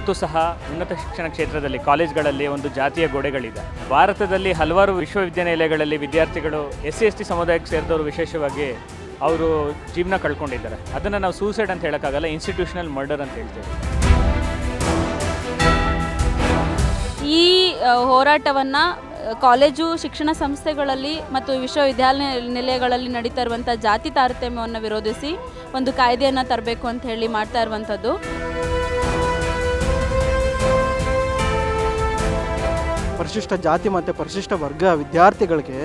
ಇವತ್ತು ಸಹ ಉನ್ನತ ಶಿಕ್ಷಣ ಕ್ಷೇತ್ರದಲ್ಲಿ ಕಾಲೇಜ್ಗಳಲ್ಲಿ ಒಂದು ಜಾತಿಯ ಗೋಡೆಗಳಿದೆ. ಭಾರತದಲ್ಲಿ ಹಲವಾರು ವಿಶ್ವವಿದ್ಯಾನಿಲಯಗಳಲ್ಲಿ ವಿದ್ಯಾರ್ಥಿಗಳು SC/ST ಸಮುದಾಯಕ್ಕೆ ಸೇರಿದವರು ವಿಶೇಷವಾಗಿ ಅವರು ಜೀವನ ಕಳ್ಕೊಂಡಿದ್ದಾರೆ. ಅದನ್ನು ನಾವು ಸೂಸೈಡ್ ಅಂತ ಹೇಳೋಕ್ಕಾಗಲ್ಲ, ಇನ್ಸ್ಟಿಟ್ಯೂಷನಲ್ ಮರ್ಡರ್ ಅಂತ ಹೇಳ್ತೇವೆ. ಈ ಹೋರಾಟವನ್ನು ಕಾಲೇಜು ಶಿಕ್ಷಣ ಸಂಸ್ಥೆಗಳಲ್ಲಿ ಮತ್ತು ವಿಶ್ವವಿದ್ಯಾನಿಲಯಗಳಲ್ಲಿ ನಡೀತಾ ಇರುವಂಥ ಜಾತಿ ತಾರತಮ್ಯವನ್ನು ವಿರೋಧಿಸಿ ಒಂದು ಕಾಯ್ದೆಯನ್ನು ತರಬೇಕು ಅಂತ ಹೇಳಿ ಮಾಡ್ತಾ ಇರುವಂಥದ್ದು. ಪರಿಶಿಷ್ಟ ಜಾತಿ ಮತ್ತು ಪರಿಶಿಷ್ಟ ವರ್ಗ ವಿದ್ಯಾರ್ಥಿಗಳಿಗೆ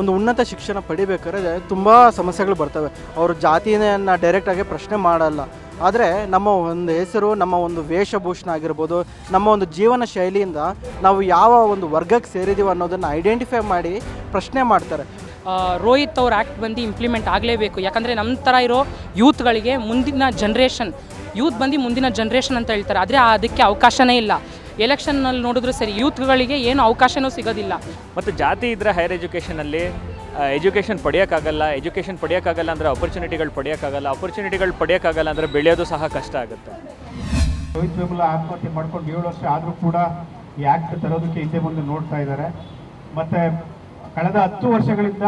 ಒಂದು ಉನ್ನತ ಶಿಕ್ಷಣ ಪಡಿಬೇಕಾದ್ರೆ ತುಂಬ ಸಮಸ್ಯೆಗಳು ಬರ್ತವೆ. ಅವರು ಜಾತಿಯನ್ನು ಡೈರೆಕ್ಟಾಗಿ ಪ್ರಶ್ನೆ ಮಾಡಲ್ಲ, ಆದರೆ ನಮ್ಮ ಒಂದು ಹೆಸರು, ನಮ್ಮ ಒಂದು ವೇಷಭೂಷಣ ಆಗಿರ್ಬೋದು, ನಮ್ಮ ಒಂದು ಜೀವನ ಶೈಲಿಯಿಂದ ನಾವು ಯಾವ ಒಂದು ವರ್ಗಕ್ಕೆ ಸೇರಿದ್ದೀವಿ ಅನ್ನೋದನ್ನು ಐಡೆಂಟಿಫೈ ಮಾಡಿ ಪ್ರಶ್ನೆ ಮಾಡ್ತಾರೆ. ರೋಹಿತ್ ಅವ್ರ ಆ್ಯಕ್ಟ್ ಬಂದು ಇಂಪ್ಲಿಮೆಂಟ್ ಆಗಲೇಬೇಕು. ಯಾಕಂದರೆ ನಮ್ಮ ಥರ ಇರೋ ಯೂತ್ಗಳಿಗೆ ಮುಂದಿನ ಜನ್ರೇಷನ್ ಮುಂದಿನ ಜನ್ರೇಷನ್ ಅಂತ ಹೇಳ್ತಾರೆ, ಆದರೆ ಅದಕ್ಕೆ ಅವಕಾಶನೇ ಇಲ್ಲ. ಎಲೆಕ್ಷನ್ನಲ್ಲಿ ನೋಡಿದ್ರೆ ಸರಿ, ಯೂತ್ಗಳಿಗೆ ಏನು ಅವಕಾಶನೂ ಸಿಗೋದಿಲ್ಲ. ಮತ್ತು ಜಾತಿ ಇದ್ದರೆ ಹೈಯರ್ ಎಜುಕೇಷನಲ್ಲಿ ಎಜುಕೇಷನ್ ಪಡೆಯೋಕ್ಕಾಗಲ್ಲ ಅಂದರೆ ಆಪರ್ಚುನಿಟಿಗಳು ಪಡೆಯೋಕ್ಕಾಗಲ್ಲ ಅಂದರೆ ಬೆಳೆಯೋದು ಸಹ ಕಷ್ಟ ಆಗುತ್ತೆ. ರೋಹಿತ್ ವೇಮುಲ ಆತ್ಮಹತ್ಯೆ ಮಾಡ್ಕೊಂಡು 7 ವರ್ಷ ಆದರೂ ಕೂಡ ಈ ಆ್ಯಕ್ಟ್ ತರೋದಕ್ಕೆ ಹಿಂದೆ ಮುಂದೆ ನೋಡ್ತಾ ಇದ್ದಾರೆ. ಮತ್ತು ಕಳೆದ 10 ವರ್ಷಗಳಿಂದ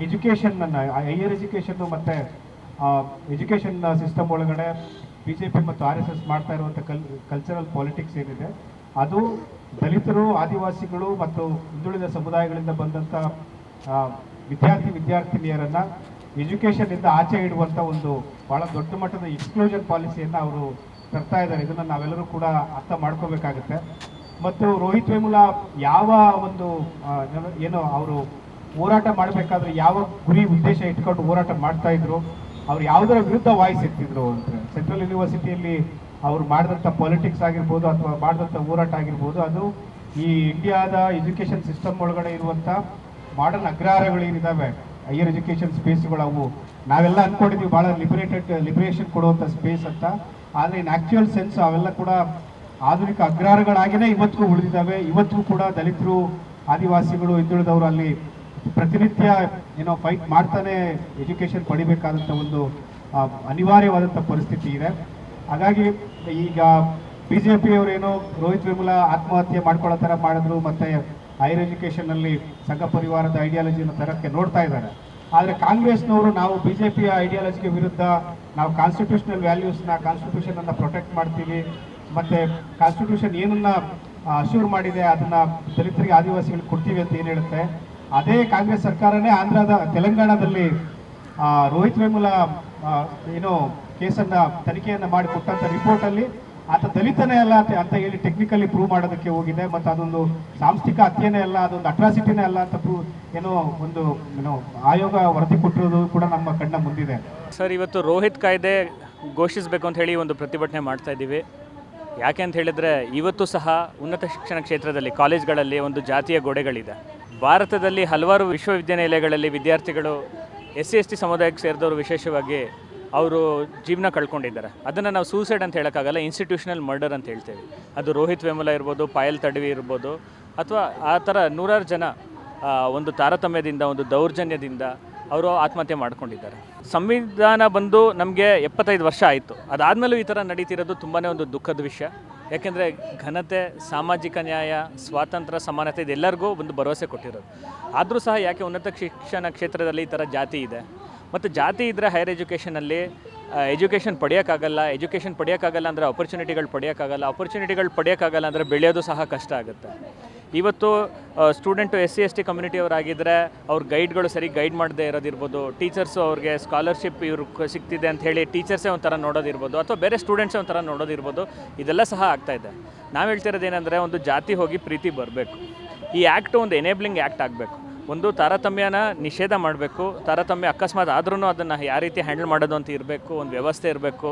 ಎಜುಕೇಷನನ್ನು, ಹೈಯರ್ ಎಜುಕೇಷನ್ನು ಮತ್ತು ಎಜುಕೇಷನ್ ಸಿಸ್ಟಮ್ ಒಳಗಡೆ BJP ಮತ್ತು RSS ಮಾಡ್ತಾ ಇರುವಂಥ ಕಲ್ಚರಲ್ ಪಾಲಿಟಿಕ್ಸ್ ಏನಿದೆ, ಅದು ದಲಿತರು, ಆದಿವಾಸಿಗಳು ಮತ್ತು ಹಿಂದುಳಿದ ಸಮುದಾಯಗಳಿಂದ ಬಂದಂಥ ವಿದ್ಯಾರ್ಥಿನಿಯರನ್ನು ಎಜುಕೇಷನ್ನಿಂದ ಆಚೆ ಇಡುವಂಥ ಒಂದು ಭಾಳ ದೊಡ್ಡ ಮಟ್ಟದ ಎಕ್ಸ್ಕ್ಲೂಷನ್ ಪಾಲಿಸಿಯನ್ನು ಅವರು ತರ್ತಾ ಇದ್ದಾರೆ. ಇದನ್ನು ನಾವೆಲ್ಲರೂ ಕೂಡ ಅರ್ಥ ಮಾಡ್ಕೋಬೇಕಾಗುತ್ತೆ. ಮತ್ತು ರೋಹಿತ್ ವೇಮುಲ ಯಾವ ಒಂದು ಏನು ಅವರು ಹೋರಾಟ ಮಾಡಬೇಕಾದ್ರೆ ಯಾವ ಗುರಿ ಉದ್ದೇಶ ಇಟ್ಕೊಂಡು ಹೋರಾಟ ಮಾಡ್ತಾ ಇದ್ರು, ಅವ್ರು ಯಾವುದರ ವಿರುದ್ಧ ವಾಯ್ಸ್ ಎತ್ತಿದ್ರು ಅಂತ ಸೆಂಟ್ರಲ್ ಯೂನಿವರ್ಸಿಟಿಯಲ್ಲಿ ಅವರು ಮಾಡಿದಂಥ ಪಾಲಿಟಿಕ್ಸ್ ಆಗಿರ್ಬೋದು ಅಥವಾ ಮಾಡಿದಂಥ ಹೋರಾಟ ಆಗಿರ್ಬೋದು, ಅದು ಈ ಇಂಡಿಯಾದ ಎಜುಕೇಷನ್ ಸಿಸ್ಟಮ್ ಒಳಗಡೆ ಇರುವಂಥ ಮಾಡರ್ನ್ ಅಗ್ರಹಾರಗಳೇನಿದ್ದಾವೆ, ಹೈಯರ್ ಎಜುಕೇಷನ್ ಸ್ಪೇಸ್ಗಳು, ಅವು ನಾವೆಲ್ಲ ಅಂದ್ಕೊಂಡಿದ್ದೀವಿ ಭಾಳ ಲಿಬರೇಷನ್ ಕೊಡುವಂಥ ಸ್ಪೇಸ್ ಅಂತ. ಆದರೆ ಇನ್ ಆ್ಯಕ್ಚುಯಲ್ ಸೆನ್ಸ್ ಅವೆಲ್ಲ ಕೂಡ ಆಧುನಿಕ ಅಗ್ರಹಾರಗಳಾಗಿಯೇ ಇವತ್ತಿಗೂ ಉಳಿದಿದ್ದಾವೆ. ಇವತ್ತಿಗೂ ಕೂಡ ದಲಿತರು, ಆದಿವಾಸಿಗಳು, ಹಿಂದುಳಿದವರು ಅಲ್ಲಿ ಪ್ರತಿನಿತ್ಯ ಫೈಟ್ ಮಾಡ್ತಾನೆ ಎಜುಕೇಷನ್ ಪಡಿಬೇಕಾದಂಥ ಒಂದು ಅನಿವಾರ್ಯವಾದಂಥ ಪರಿಸ್ಥಿತಿ ಇದೆ. ಹಾಗಾಗಿ ಈಗ BJP ಅವರೇನೋ ರೋಹಿತ್ ವೇಮುಲ ಆತ್ಮಹತ್ಯೆ ಮಾಡ್ಕೊಳ್ಳೋ ಥರ ಮಾಡಿದ್ರು, ಮತ್ತು ಹೈಯರ್ ಎಜುಕೇಷನಲ್ಲಿ ಸಂಘ ಪರಿವಾರದ ಐಡಿಯಾಲಜಿನ ತರಕ್ಕೆ ನೋಡ್ತಾ ಇದ್ದಾರೆ. ಆದರೆ ಕಾಂಗ್ರೆಸ್ನವರು ನಾವು BJP ಐಡಿಯಾಲಜಿಗೆ ವಿರುದ್ಧ, ನಾವು ಕಾನ್ಸ್ಟಿಟ್ಯೂಷನಲ್ ವ್ಯಾಲ್ಯೂಸ್ನ, ಕಾನ್ಸ್ಟಿಟ್ಯೂಷನನ್ನು ಪ್ರೊಟೆಕ್ಟ್ ಮಾಡ್ತೀವಿ, ಮತ್ತು ಕಾನ್ಸ್ಟಿಟ್ಯೂಷನ್ ಏನನ್ನ ಅಶ್ಯೂರ್ ಮಾಡಿದೆ ಅದನ್ನು ದಲಿತರಿಗೆ, ಆದಿವಾಸಿಗಳಿಗೆ ಕೊಡ್ತೀವಿ ಅಂತ ಏನು ಹೇಳುತ್ತೆ, ಅದೇ ಕಾಂಗ್ರೆಸ್ ಸರ್ಕಾರನೇ ತೆಲಂಗಾಣದಲ್ಲಿ ರೋಹಿತ್ ವೇಮುಲ ಕೇಸನ್ನು ತನಿಖೆಯನ್ನು ಮಾಡಿ ಕೊಟ್ಟಂಥ ರಿಪೋರ್ಟಲ್ಲಿ ಆತ ದಲಿತನೇ ಅಲ್ಲ ಅಂತ ಹೇಳಿ ಟೆಕ್ನಿಕಲಿ ಪ್ರೂವ್ ಮಾಡೋದಕ್ಕೆ ಹೋಗಿದೆ. ಮತ್ತು ಅದೊಂದು ಸಾಂಸ್ಥಿಕ ಹತ್ಯೆನೇ ಅಲ್ಲ, ಅದೊಂದು ಅಟ್ರಾಸಿಟಿನೇ ಅಲ್ಲ ಅಂತ ಒಂದು ಆಯೋಗ ವರದಿ ಕೊಟ್ಟಿರೋದು ಕೂಡ ನಮ್ಮ ಕಣ್ಣ ಮುಂದಿದೆ. ಸರ್, ಇವತ್ತು ರೋಹಿತ್ ಕಾಯ್ದೆ ಘೋಷಿಸಬೇಕು ಅಂತ ಹೇಳಿ ಒಂದು ಪ್ರತಿಭಟನೆ ಮಾಡ್ತಾ ಇದ್ದೀವಿ. ಯಾಕೆ ಅಂತ ಹೇಳಿದರೆ, ಇವತ್ತು ಸಹ ಉನ್ನತ ಶಿಕ್ಷಣ ಕ್ಷೇತ್ರದಲ್ಲಿ ಕಾಲೇಜ್ಗಳಲ್ಲಿ ಒಂದು ಜಾತಿಯ ಗೋಡೆಗಳಿದೆ. ಭಾರತದಲ್ಲಿ ಹಲವಾರು ವಿಶ್ವವಿದ್ಯಾನಿಲಯಗಳಲ್ಲಿ ವಿದ್ಯಾರ್ಥಿಗಳು SC/ST ಸಮುದಾಯಕ್ಕೆ ಸೇರಿದವರು ವಿಶೇಷವಾಗಿ ಅವರು ಜೀವನ ಕಳ್ಕೊಂಡಿದ್ದಾರೆ. ಅದನ್ನು ನಾವು ಸೂಸೈಡ್ ಅಂತ ಹೇಳೋಕ್ಕಾಗಲ್ಲ, ಇನ್ಸ್ಟಿಟ್ಯೂಷನಲ್ ಮರ್ಡರ್ ಅಂತ ಹೇಳ್ತೇವೆ. ಅದು ರೋಹಿತ್ ವೇಮುಲ ಇರ್ಬೋದು, ಪಾಯಲ್ ತಡ್ವಿ ಇರ್ಬೋದು, ಅಥವಾ ಆ ಥರ ನೂರಾರು ಜನ ಒಂದು ತಾರತಮ್ಯದಿಂದ, ಒಂದು ದೌರ್ಜನ್ಯದಿಂದ ಅವರು ಆತ್ಮಹತ್ಯೆ ಮಾಡ್ಕೊಂಡಿದ್ದಾರೆ. ಸಂವಿಧಾನ ಬಂದು ನಮಗೆ 75 ವರ್ಷ ಆಯಿತು. ಅದಾದಮೇಲೂ ಈ ಥರ ನಡೀತಿರೋದು ತುಂಬಾ ಒಂದು ದುಃಖದ ವಿಷಯ. ಯಾಕೆಂದರೆ ಘನತೆ, ಸಾಮಾಜಿಕ ನ್ಯಾಯ, ಸ್ವಾತಂತ್ರ್ಯ, ಸಮಾನತೆ ಇದೆಲ್ಲರಿಗೂ ಒಂದು ಭರವಸೆ ಕೊಟ್ಟಿರೋದು. ಆದರೂ ಸಹ ಯಾಕೆ ಉನ್ನತ ಶಿಕ್ಷಣ ಕ್ಷೇತ್ರದಲ್ಲಿ ಈ ಥರ ಜಾತಿ ಇದೆ, ಮತ್ತು ಜಾತಿ ಇದ್ದರೆ ಹೈಯರ್ ಎಜುಕೇಷನಲ್ಲಿ ಎಜುಕೇಷನ್ ಪಡೆಯೋಕ್ಕಾಗಲ್ಲ ಅಂದರೆ ಆಪರ್ಚುನಿಟಿಗಳು ಪಡೆಯೋಕ್ಕಾಗಲ್ಲ ಅಂದರೆ ಬೆಳೆಯೋದು ಸಹ ಕಷ್ಟ ಆಗುತ್ತೆ. ಇವತ್ತು ಸ್ಟೂಡೆಂಟು SC/ST ಕಮ್ಯುನಿಟಿಯವರಾಗಿದ್ದರೆ ಅವ್ರ ಗೈಡ್ಗಳು ಸರಿ ಗೈಡ್ ಮಾಡದೇ ಇರೋದಿರ್ಬೋದು, ಟೀಚರ್ಸು ಅವ್ರಿಗೆ ಸ್ಕಾಲರ್ಶಿಪ್ ಸಿಗ್ತಿದೆ ಅಂತ ಹೇಳಿ ಟೀಚರ್ಸೇ ಒಂಥರ ನೋಡೋದಿರ್ಬೋದು, ಅಥವಾ ಬೇರೆ ಸ್ಟೂಡೆಂಟ್ಸೇ ಒಂಥರ ನೋಡೋದಿರ್ಬೋದು, ಇದೆಲ್ಲ ಸಹ ಆಗ್ತಾಯಿದೆ. ನಾವು ಹೇಳ್ತಿರೋದೇನೆಂದರೆ, ಒಂದು ಜಾತಿ ಹೋಗಿ ಪ್ರೀತಿ ಬರಬೇಕು. ಈ ಆ್ಯಕ್ಟು ಒಂದು ಎನೇಬ್ಲಿಂಗ್ ಆ್ಯಕ್ಟ್ ಆಗಬೇಕು. ಒಂದು ತಾರತಮ್ಯನ ನಿಷೇಧ ಮಾಡಬೇಕು. ತಾರತಮ್ಯ ಅಕಸ್ಮಾತ್ ಆದ್ರೂ ಅದನ್ನು ಯಾವ ರೀತಿ ಹ್ಯಾಂಡಲ್ ಮಾಡೋದು ಅಂತ ಇರಬೇಕು, ಒಂದು ವ್ಯವಸ್ಥೆ ಇರಬೇಕು.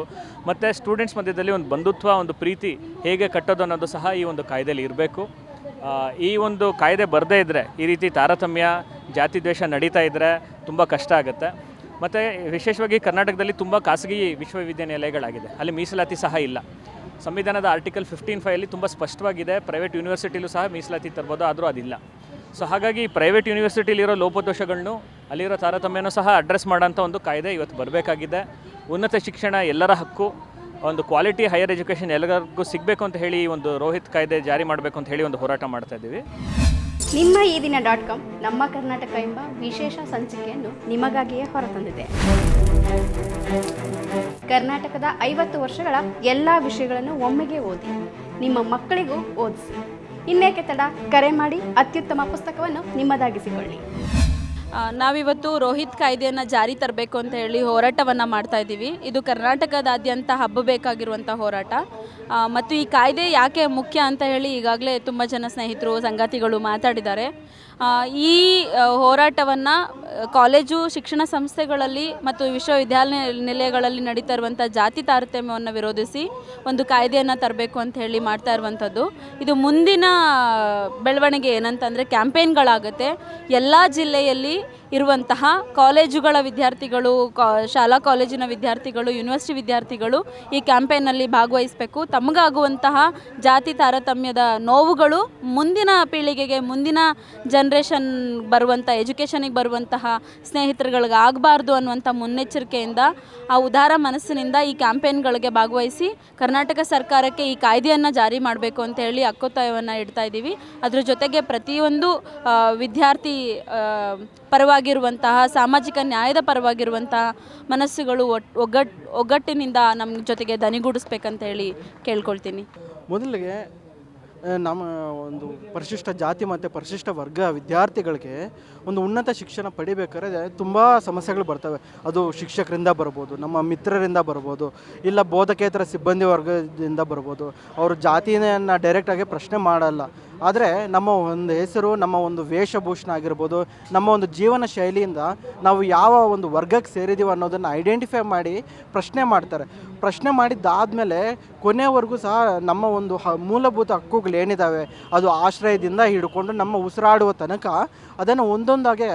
ಮತ್ತು ಸ್ಟೂಡೆಂಟ್ಸ್ ಮಧ್ಯದಲ್ಲಿ ಒಂದು ಬಂಧುತ್ವ, ಒಂದು ಪ್ರೀತಿ ಹೇಗೆ ಕಟ್ಟೋದು ಅನ್ನೋದು ಸಹ ಈ ಒಂದು ಕಾಯ್ದೆಯಲ್ಲಿ ಇರಬೇಕು. ಈ ಒಂದು ಕಾಯ್ದೆ ಬರದೇ ಇದ್ದರೆ, ಈ ರೀತಿ ತಾರತಮ್ಯ, ಜಾತಿ ದ್ವೇಷ ನಡೀತಾ ಇದ್ದರೆ ತುಂಬ ಕಷ್ಟ ಆಗುತ್ತೆ. ಮತ್ತು ವಿಶೇಷವಾಗಿ ಕರ್ನಾಟಕದಲ್ಲಿ ತುಂಬ ಖಾಸಗಿ ವಿಶ್ವವಿದ್ಯಾನಿಲಯಗಳಾಗಿದೆ, ಅಲ್ಲಿ ಮೀಸಲಾತಿ ಸಹ ಇಲ್ಲ. ಸಂವಿಧಾನದ ಆರ್ಟಿಕಲ್ 15(5) ತುಂಬ ಸ್ಪಷ್ಟವಾಗಿದೆ, ಪ್ರೈವೇಟ್ ಯೂನಿವರ್ಸಿಟಿಲೂ ಸಹ ಮೀಸಲಾತಿ ತರ್ಬೋದು, ಆದರೂ ಅದಿಲ್ಲ. ಸೊ ಹಾಗಾಗಿ ಪ್ರೈವೇಟ್ ಯೂನಿವರ್ಸಿಟಿಲಿರೋ ಲೋಪದೋಷಗಳನ್ನು, ಅಲ್ಲಿರೋ ತಾರತಮ್ಯನೂ ಸಹ ಅಡ್ರೆಸ್ ಮಾಡೋಂಥ ಒಂದು ಕಾಯ್ದೆ ಇವತ್ತು ಬರಬೇಕಾಗಿದೆ. ಉನ್ನತ ಶಿಕ್ಷಣ ಎಲ್ಲರ ಹಕ್ಕು. ಒಂದು ಕ್ವಾಲಿಟಿ ಹೈಯರ್ ಎಜುಕೇಷನ್ ಎಲ್ಲರಿಗೂ ಸಿಗಬೇಕು ಅಂತ ಹೇಳಿ ಒಂದು ರೋಹಿತ್ ಕಾಯ್ದೆ ಜಾರಿ ಮಾಡಬೇಕು ಅಂತ ಹೇಳಿ ಒಂದು ಹೋರಾಟ ಮಾಡ್ತಾ ಇದ್ದೀವಿ. ನಿಮ್ಮ ಈ ದಿನ.com ನಮ್ಮ ಕರ್ನಾಟಕ ಎಂಬ ವಿಶೇಷ ಸಂಚಿಕೆಯನ್ನು ನಿಮಗಾಗಿಯೇ ಹೊರತಂದಿದೆ. ಕರ್ನಾಟಕದ 50 ವರ್ಷಗಳ ಎಲ್ಲ ವಿಷಯಗಳನ್ನು ಒಮ್ಮೆಗೆ ಓದಿ ನಿಮ್ಮ ಮಕ್ಕಳಿಗೂ ಓದಿಸಿ. ಇನ್ನೇಕೆ ತಡ, ಕರೆ ಮಾಡಿ ಅತ್ಯುತ್ತಮ ಪುಸ್ತಕವನ್ನು ನಿಮ್ಮದಾಗಿಸಿಕೊಳ್ಳಿ. ನಾವಿವತ್ತು ರೋಹಿತ್ ಕಾಯ್ದೆಯನ್ನು ಜಾರಿ ತರಬೇಕು ಅಂತ ಹೇಳಿ ಹೋರಾಟವನ್ನು ಮಾಡ್ತಾ ಇದ್ದೀವಿ. ಇದು ಕರ್ನಾಟಕದಾದ್ಯಂತ ಹಬ್ಬಬೇಕಾಗಿರುವಂಥ ಹೋರಾಟ ಮತ್ತು ಈ ಕಾಯ್ದೆ ಯಾಕೆ ಮುಖ್ಯ ಅಂತ ಹೇಳಿ ಈಗಾಗಲೇ ತುಂಬ ಜನ ಸ್ನೇಹಿತರು ಸಂಗಾತಿಗಳು ಮಾತಾಡಿದ್ದಾರೆ. ಈ ಹೋರಾಟವನ್ನು ಕಾಲೇಜು ಶಿಕ್ಷಣ ಸಂಸ್ಥೆಗಳಲ್ಲಿ ಮತ್ತು ವಿಶ್ವವಿದ್ಯಾನಿಲಯಗಳಲ್ಲಿ ನಡೀತಾ ಇರುವಂಥ ಜಾತಿ ತಾರತಮ್ಯವನ್ನು ವಿರೋಧಿಸಿ ಒಂದು ಕಾಯ್ದೆಯನ್ನು ತರಬೇಕು ಅಂತ ಹೇಳಿ ಮಾಡ್ತಾ ಇರುವಂಥದ್ದು. ಇದು ಮುಂದಿನ ಬೆಳವಣಿಗೆ ಏನಂತಂದರೆ ಕ್ಯಾಂಪೇನ್ಗಳಾಗುತ್ತೆ. ಎಲ್ಲ ಜಿಲ್ಲೆಯಲ್ಲಿ ಇರುವಂತಹ ಕಾಲೇಜುಗಳ ವಿದ್ಯಾರ್ಥಿಗಳು, ಶಾಲಾ ಕಾಲೇಜಿನ ವಿದ್ಯಾರ್ಥಿಗಳು, ಯೂನಿವರ್ಸಿಟಿ ವಿದ್ಯಾರ್ಥಿಗಳು ಈ ಕ್ಯಾಂಪೇನಲ್ಲಿ ಭಾಗವಹಿಸಬೇಕು. ತಮಗಾಗುವಂತಹ ಜಾತಿ ತಾರತಮ್ಯದ ನೋವುಗಳು ಮುಂದಿನ ಪೀಳಿಗೆಗೆ, ಮುಂದಿನ ಜನ್ರೇಷನ್ ಬರುವಂಥ ಎಜುಕೇಷನಿಗೆ ಬರುವಂತಹ ಸ್ನೇಹಿತರುಗಳಿಗೆ ಆಗಬಾರ್ದು ಅನ್ನುವಂಥ ಮುನ್ನೆಚ್ಚರಿಕೆಯಿಂದ, ಆ ಉದಾರ ಮನಸ್ಸಿನಿಂದ ಈ ಕ್ಯಾಂಪೇನ್ಗಳಿಗೆ ಭಾಗವಹಿಸಿ ಕರ್ನಾಟಕ ಸರ್ಕಾರಕ್ಕೆ ಈ ಕಾಯ್ದೆಯನ್ನು ಜಾರಿ ಮಾಡಬೇಕು ಅಂತ ಹೇಳಿ ಹಕ್ಕೊತ್ತಾಯವನ್ನು ಇಡ್ತಾ ಇದ್ದೀವಿ. ಅದ್ರ ಜೊತೆಗೆ ಪ್ರತಿಯೊಂದು ವಿದ್ಯಾರ್ಥಿ ಪರವಾಗಿರುವಂತಹ, ಸಾಮಾಜಿಕ ನ್ಯಾಯದ ಪರವಾಗಿರುವಂತಹ ಮನಸ್ಸುಗಳು ಒಗ್ಗಟ್ಟಿನಿಂದ ನಮ್ಮ ಜೊತೆಗೆ ದನಿಗೂಡಿಸ್ಬೇಕಂತ ಹೇಳಿ ಕೇಳ್ಕೊಳ್ತೀನಿ. ಮೊದಲಿಗೆ ನಮ್ಮ ಒಂದು ಪರಿಶಿಷ್ಟ ಜಾತಿ ಮತ್ತು ಪರಿಶಿಷ್ಟ ವರ್ಗ ವಿದ್ಯಾರ್ಥಿಗಳಿಗೆ ಒಂದು ಉನ್ನತ ಶಿಕ್ಷಣ ಪಡಿಬೇಕಾದ್ರೆ ತುಂಬ ಸಮಸ್ಯೆಗಳು ಬರ್ತವೆ. ಅದು ಶಿಕ್ಷಕರಿಂದ ಬರ್ಬೋದು, ನಮ್ಮ ಮಿತ್ರರಿಂದ ಬರ್ಬೋದು, ಇಲ್ಲ ಬೋಧಕೇತರ ಸಿಬ್ಬಂದಿ ವರ್ಗದಿಂದ ಬರ್ಬೋದು. ಅವರು ಜಾತಿಯನ್ನು ಡೈರೆಕ್ಟಾಗಿ ಪ್ರಶ್ನೆ ಮಾಡಲ್ಲ. ಆದರೆ ನಮ್ಮ ಒಂದು ಹೆಸರು, ನಮ್ಮ ಒಂದು ವೇಷಭೂಷಣ ಆಗಿರ್ಬೋದು, ನಮ್ಮ ಒಂದು ಜೀವನ ಶೈಲಿಯಿಂದ ನಾವು ಯಾವ ಒಂದು ವರ್ಗಕ್ಕೆ ಸೇರಿದ್ದೀವಿ ಅನ್ನೋದನ್ನು ಐಡೆಂಟಿಫೈ ಮಾಡಿ ಪ್ರಶ್ನೆ ಮಾಡ್ತಾರೆ. ಪ್ರಶ್ನೆ ಮಾಡಿದ್ದಾದಮೇಲೆ ಕೊನೆಯವರೆಗೂ ಸಹ ನಮ್ಮ ಒಂದು ಮೂಲಭೂತ ಹಕ್ಕುಗಳು ಏನಿದ್ದಾವೆ, ಅದು ಆಶ್ರಯದಿಂದ ಹಿಡ್ಕೊಂಡು ನಮ್ಮ ಉಸಿರಾಡುವ ತನಕ ಅದನ್ನು ಒಂದೊಂದಾಗೆ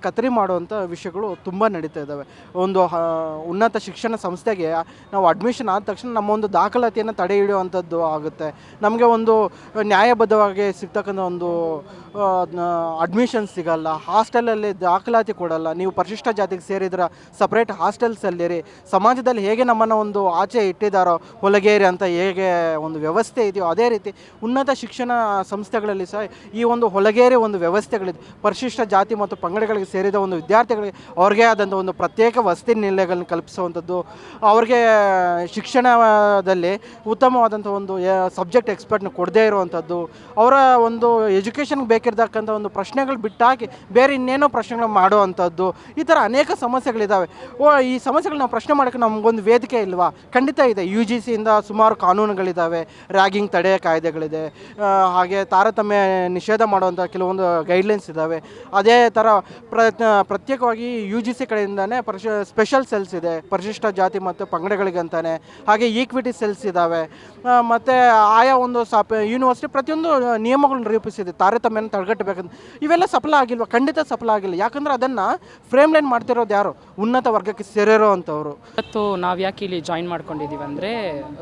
ಕತ್ತರಿ ಮಾಡುವಂಥ ವಿಷಯಗಳು ತುಂಬ ನಡೀತಾ ಇದ್ದಾವೆ. ಒಂದು ಉನ್ನತ ಶಿಕ್ಷಣ ಸಂಸ್ಥೆಗೆ ನಾವು ಅಡ್ಮಿಷನ್ ಆದ ತಕ್ಷಣ ನಮ್ಮ ಒಂದು ದಾಖಲಾತಿಯನ್ನು ತಡೆ ಹಿಡಿಯುವಂಥದ್ದು ಆಗುತ್ತೆ. ನಮಗೆ ಒಂದು ನ್ಯಾಯಬದ್ಧವಾಗಿ ಸಿಗ್ತಕ್ಕಂಥ ಒಂದು ಅಡ್ಮಿಷನ್ ಸಿಗಲ್ಲ. ಹಾಸ್ಟೆಲಲ್ಲಿ ದಾಖಲಾತಿ ಕೊಡಲ್ಲ. ನೀವು ಪರಿಶಿಷ್ಟ ಜಾತಿಗೆ ಸೇರಿದ್ರೆ ಸಪ್ರೇಟ್ ಹಾಸ್ಟೆಲ್ಸಲ್ಲಿರಿ. ಸಮಾಜದಲ್ಲಿ ಹೇಗೆ ನಮ್ಮನ್ನು ಒಂದು ಆಚೆ ಇಟ್ಟಿದ್ದಾರೋ ಹೊಲಗೇರಿ ಅಂತ ಹೇಗೆ ಒಂದು ವ್ಯವಸ್ಥೆ ಇದೆಯೋ ಅದೇ ರೀತಿ ಉನ್ನತ ಶಿಕ್ಷಣ ಸಂಸ್ಥೆಗಳಲ್ಲಿ ಸಹ ಈ ಒಂದು ಹೊಲಗೇರಿ ಒಂದು ವ್ಯವಸ್ಥೆಗಳಿದೆ. ಪರಿಶಿಷ್ಟ ಜಾತಿ ಮತ್ತು ಪಂಗಡಗಳಿಗೆ ಸೇರಿದ ಒಂದು ವಿದ್ಯಾರ್ಥಿಗಳಿಗೆ ಅವ್ರಿಗೆ ಆದಂಥ ಒಂದು ಪ್ರತ್ಯೇಕ ವಸತಿ ನಿಲಯಗಳನ್ನು ಕಲ್ಪಿಸುವಂಥದ್ದು, ಅವ್ರಿಗೆ ಶಿಕ್ಷಣದಲ್ಲಿ ಉತ್ತಮವಾದಂಥ ಒಂದು ಸಬ್ಜೆಕ್ಟ್ ಎಕ್ಸ್ಪರ್ಟ್ನ ಕೊಡದೇ ಇರುವಂಥದ್ದು, ಅವರ ಒಂದು ಎಜುಕೇಷನ್ಗೆ ಬೇಕಿರ್ತಕ್ಕಂಥ ಒಂದು ಪ್ರಶ್ನೆಗಳು ಬಿಟ್ಟಾಕಿ ಬೇರೆ ಇನ್ನೇನೋ ಪ್ರಶ್ನೆಗಳು ಮಾಡುವಂಥದ್ದು, ಈ ಥರ ಅನೇಕ ಸಮಸ್ಯೆಗಳಿದ್ದಾವೆ. ಈ ಸಮಸ್ಯೆಗಳು ನಾವು ಪ್ರಶ್ನೆ ಮಾಡೋಕ್ಕೆ ನಮಗೊಂದು ವೇದಿಕೆ ಇಲ್ವಾ? ಖಂಡಿತ ಇದೆ. UGC ಇಂದ ಸುಮಾರು ಕಾನೂನುಗಳಿದ್ದಾವೆ, ರ್ಯಾಗಿಂಗ್ ತಡೆ ಕಾಯ್ದೆಗಳಿದೆ, ಹಾಗೆ ತಾರತಮ್ಯ ನಿಷೇಧ ಮಾಡುವಂಥ ಕೆಲವೊಂದು ಗೈಡ್ಲೈನ್ಸ್ ಇದ್ದಾವೆ. ಅದೇ ಥರ ಪ್ರತ್ಯೇಕವಾಗಿ UGC ಕಡೆಯಿಂದನೇ ಸ್ಪೆಷಲ್ ಸೆಲ್ಸ್ ಇದೆ ಪರಿಶಿಷ್ಟ ಜಾತಿ ಮತ್ತು ಪಂಗಡಗಳಿಗೆ ಅಂತಾನೆ. ಹಾಗೆ ಈಕ್ವಿಟಿ ಸೆಲ್ಸ್ ಇದ್ದಾವೆ. ಮತ್ತು ಆಯಾ ಒಂದು ಯೂನಿವರ್ಸಿಟಿ ಪ್ರತಿಯೊಂದು ನಿಯಮಗಳನ್ನ ರೂಪಿಸಿದೆ ತಾರತಮ್ಯನ ತಡೆಗಟ್ಟಬೇಕಂತ. ಇವೆಲ್ಲ ಸಫಲ ಆಗಿಲ್ವ? ಖಂಡಿತ ಸಫಲ ಆಗಿಲ್ಲ. ಯಾಕಂದರೆ ಅದನ್ನು ಫ್ರೇಮ್ ಲೈನ್ ಮಾಡ್ತಿರೋದು ಯಾರು? ಉನ್ನತ ವರ್ಗಕ್ಕೆ ಸೇರಿರೋ ಅಂಥವ್ರು. ಇವತ್ತು ನಾವು ಯಾಕೆ ಇಲ್ಲಿ ಜಾಯಿನ್ ಮಾಡ್ಕೊಂಡಿದ್ದೀವಿ ಅಂದರೆ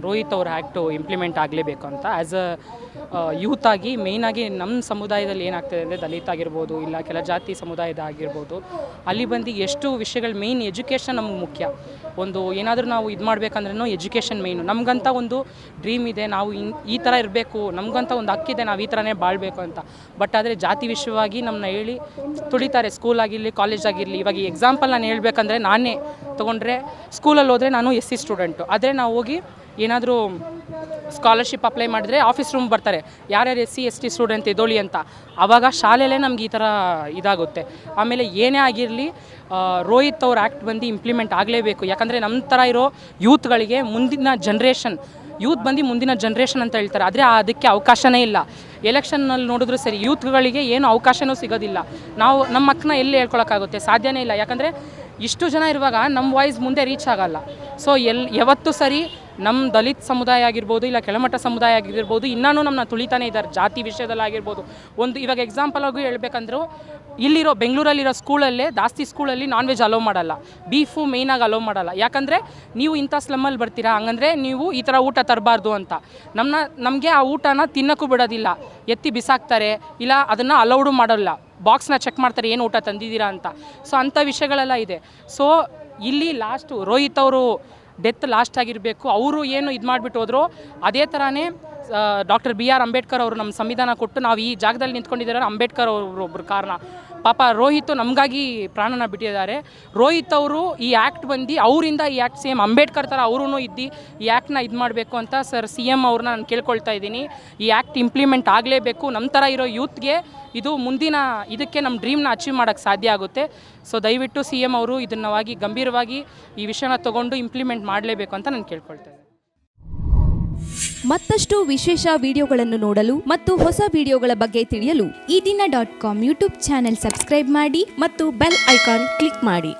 ರೋಹಿತ್ ಅವ್ರ ಆ್ಯಕ್ಟು ಇಂಪ್ಲಿಮೆಂಟ್ ಆಗಲೇಬೇಕು ಅಂತ. ಆ್ಯಸ್ ಅ ಯೂತ್ ಆಗಿ ಮೇಯ್ನಾಗಿ ನಮ್ಮ ಸಮುದಾಯದಲ್ಲಿ ಏನಾಗ್ತದೆ ಅಂದರೆ ದಲಿತ ಆಗಿರ್ಬೋದು, ಇಲ್ಲ ಕೆಲ ಜಾತಿ ಸಮುದಾಯದ ಆಗಿರ್ಬೋದು, ಅಲ್ಲಿ ಬಂದು ಎಷ್ಟು ವಿಷಯಗಳು ಮೇಯ್ನ್ ಎಜುಕೇಷನ್ ನಮಗೆ ಮುಖ್ಯ. ಒಂದು ಏನಾದರೂ ನಾವು ಇದು ಮಾಡಬೇಕಂದ್ರೂ ಎಜುಕೇಷನ್ ಮೇಯ್ನು. ನಮಗಂತ ಒಂದು ಡ್ರೀಮ್ ಇದೆ, ನಾವು ಈ ಥರ ಇರಬೇಕು, ನಮಗಂತ ಒಂದು ಹಕ್ಕಿದೆ, ನಾವು ಈ ಥರನೇ ಬಾಳಬೇಕು ಅಂತ. ಬಟ್ ಆದರೆ ಜಾತಿ ವಿಷಯವಾಗಿ ನಮ್ಮನ್ನ ಹೇಳಿ ತುಳಿತಾರೆ. ಸ್ಕೂಲ್ ಆಗಿರಲಿ, ಕಾಲೇಜ್ ಆಗಿರಲಿ. ಇವಾಗ ಈ ಎಕ್ಸಾಂಪಲ್ ನಾನು ಹೇಳ್ಬೇಕಂದ್ರೆ ನಾನೇ ತೊಗೊಂಡ್ರೆ, ಸ್ಕೂಲಲ್ಲಿ ಹೋದರೆ ನಾನು SC ಸ್ಟೂಡೆಂಟು. ಆದರೆ ನಾವು ಹೋಗಿ ಏನಾದರೂ ಸ್ಕಾಲರ್ಶಿಪ್ ಅಪ್ಲೈ ಮಾಡಿದ್ರೆ ಆಫೀಸ್ ರೂಮ್ ಬರ್ತಾರೆ, ಯಾರ್ಯಾರು SC ST ಸ್ಟೂಡೆಂಟ್ ಇದ್ದೋಳಿ ಅಂತ. ಆವಾಗ ಶಾಲೆಯಲ್ಲೇ ನಮ್ಗೆ ಈ ಥರ ಇದಾಗುತ್ತೆ. ಆಮೇಲೆ ಏನೇ ಆಗಿರಲಿ ರೋಹಿತ್ ಅವ್ರ ಆ್ಯಕ್ಟ್ ಬಂದು ಇಂಪ್ಲಿಮೆಂಟ್ ಆಗಲೇಬೇಕು. ಯಾಕಂದರೆ ನಮ್ಮ ಥರ ಇರೋ ಯೂತ್ಗಳಿಗೆ ಮುಂದಿನ ಮುಂದಿನ ಜನ್ರೇಷನ್ ಅಂತ ಹೇಳ್ತಾರೆ. ಆದರೆ ಅದಕ್ಕೆ ಅವಕಾಶನೇ ಇಲ್ಲ. ಎಲೆಕ್ಷನ್ನಲ್ಲಿ ನೋಡಿದ್ರು ಸರಿ, ಯೂತ್ಗಳಿಗೆ ಏನು ಅವಕಾಶನೂ ಸಿಗೋದಿಲ್ಲ. ನಾವು ನಮ್ಮ ಮಕ್ಕಳನ್ನ ಎಲ್ಲಿ ಹೇಳ್ಕೊಳಕ್ಕಾಗುತ್ತೆ? ಸಾಧ್ಯನೇ ಇಲ್ಲ. ಯಾಕಂದರೆ ಇಷ್ಟು ಜನ ಇರುವಾಗ ನಮ್ಮ ವಾಯ್ಸ್ ಮುಂದೆ ರೀಚ್ ಆಗಲ್ಲ. ಸೊ ಯಾವತ್ತೂ ಸರಿ ನಮ್ಮ ದಲಿತ ಸಮುದಾಯ ಆಗಿರ್ಬೋದು, ಇಲ್ಲ ಕೆಳಮಟ್ಟ ಸಮುದಾಯ ಆಗಿರ್ಬೋದು, ಇನ್ನೂ ನಮ್ಮನ್ನ ತುಳಿತಾನೆ ಇದ್ದಾರೆ ಜಾತಿ ವಿಷಯದಲ್ಲಿ ಆಗಿರ್ಬೋದು. ಒಂದು ಇವಾಗ ಎಕ್ಸಾಂಪಲ್ ಆಗಿ ಹೇಳ್ಬೇಕಂದ್ರೂ, ಇಲ್ಲಿರೋ ಬೆಂಗಳೂರಲ್ಲಿರೋ ಸ್ಕೂಲಲ್ಲೇ ಜಾಸ್ತಿ ಸ್ಕೂಲಲ್ಲಿ ನಾನ್ ವೆಜ್ ಅಲೋ ಮಾಡಲ್ಲ, ಬೀಫು ಮೇಯ್ನಾಗಿ ಅಲೋ ಮಾಡಲ್ಲ. ಯಾಕಂದರೆ ನೀವು ಇಂಥ ಸ್ಲಮ್ಮಲ್ಲಿ ಬರ್ತೀರಾ, ಹಂಗಂದರೆ ನೀವು ಈ ಥರ ಊಟ ತರಬಾರ್ದು ಅಂತ. ನಮಗೆ ಆ ಊಟನ ತಿನ್ನೋಕ್ಕೂ ಬಿಡೋದಿಲ್ಲ, ಎತ್ತಿ ಬಿಸಾಕ್ತಾರೆ, ಇಲ್ಲ ಅದನ್ನು ಅಲೌಡು ಮಾಡೋಲ್ಲ, ಬಾಕ್ಸ್ನ ಚೆಕ್ ಮಾಡ್ತಾರೆ ಏನು ಊಟ ತಂದಿದ್ದೀರಾ ಅಂತ. ಸೊ ಅಂಥ ವಿಷಯಗಳೆಲ್ಲ ಇದೆ. ಸೊ ಇಲ್ಲಿ ಲಾಸ್ಟು ರೋಹಿತ್ ಅವರು ಡೆತ್ ಲಾಸ್ಟ್ ಆಗಿರಬೇಕು. ಅವರು ಏನು ಇದು ಮಾಡಿಬಿಟ್ಟು ಹೋದ್ರು ಅದೇ ಥರನೇ ಡಾಕ್ಟರ್ BR ಅಂಬೇಡ್ಕರ್ ಅವರು ನಮ್ಮ ಸಂವಿಧಾನ ಕೊಟ್ಟು ನಾವು ಈ ಜಾಗದಲ್ಲಿ ನಿಂತ್ಕೊಂಡಿದ್ದಾರೆ. ಅಂಬೇಡ್ಕರ್ ಅವರು ಒಬ್ಬರು ಕಾರಣ. ಪಾಪ ರೋಹಿತ್ ನಮಗಾಗಿ ಪ್ರಾಣನ ಬಿಟ್ಟಿದ್ದಾರೆ. ರೋಹಿತ್ ಅವರು ಈ ಆ್ಯಕ್ಟ್ ಬಂದು ಅವರಿಂದ ಈ ಆ್ಯಕ್ಟ್ ಸೇಮ್ ಅಂಬೇಡ್ಕರ್ ಥರ ಅವರೂ ಇದ್ದು ಈ ಆ್ಯಕ್ಟ್ನ ಇದು ಮಾಡಬೇಕು ಅಂತ ಸರ್ CM ಅವ್ರನ್ನ ನಾನು ಕೇಳ್ಕೊಳ್ತಾ ಇದ್ದೀನಿ. ಈ ಆ್ಯಕ್ಟ್ ಇಂಪ್ಲಿಮೆಂಟ್ ಆಗಲೇಬೇಕು. ನಮ್ಮ ಥರ ಇರೋ ಯೂತ್ಗೆ ಇದು ಮುಂದಿನ ಇದಕ್ಕೆ ನಮ್ಮ ಡ್ರೀಮ್ನ ಅಚೀವ್ ಮಾಡೋಕ್ಕೆ ಸಾಧ್ಯ ಆಗುತ್ತೆ. ಸೊ ದಯವಿಟ್ಟು CM ಅವರು ಇದನ್ನವಾಗಿ ಗಂಭೀರವಾಗಿ ಈ ವಿಷಯನ ತೊಗೊಂಡು ಇಂಪ್ಲಿಮೆಂಟ್ ಮಾಡಲೇಬೇಕು ಅಂತ ನಾನು ಕೇಳ್ಕೊಳ್ತಾ ಇದ್ದೀನಿ. ಮತ್ತಷ್ಟು ವಿಶೇಷ ವಿಡಿಯೋಗಳನ್ನು ನೋಡಲು ಮತ್ತು ಹೊಸ ವಿಡಿಯೋಗಳ ಬಗ್ಗೆ ತಿಳಿಯಲು ಈ ದಿನ .com ಯೂಟ್ಯೂಬ್ ಚಾನೆಲ್ ಸಬ್ಸ್ಕ್ರೈಬ್ ಮಾಡಿ ಮತ್ತು ಬೆಲ್ ಐಕಾನ್ ಕ್ಲಿಕ್ ಮಾಡಿ.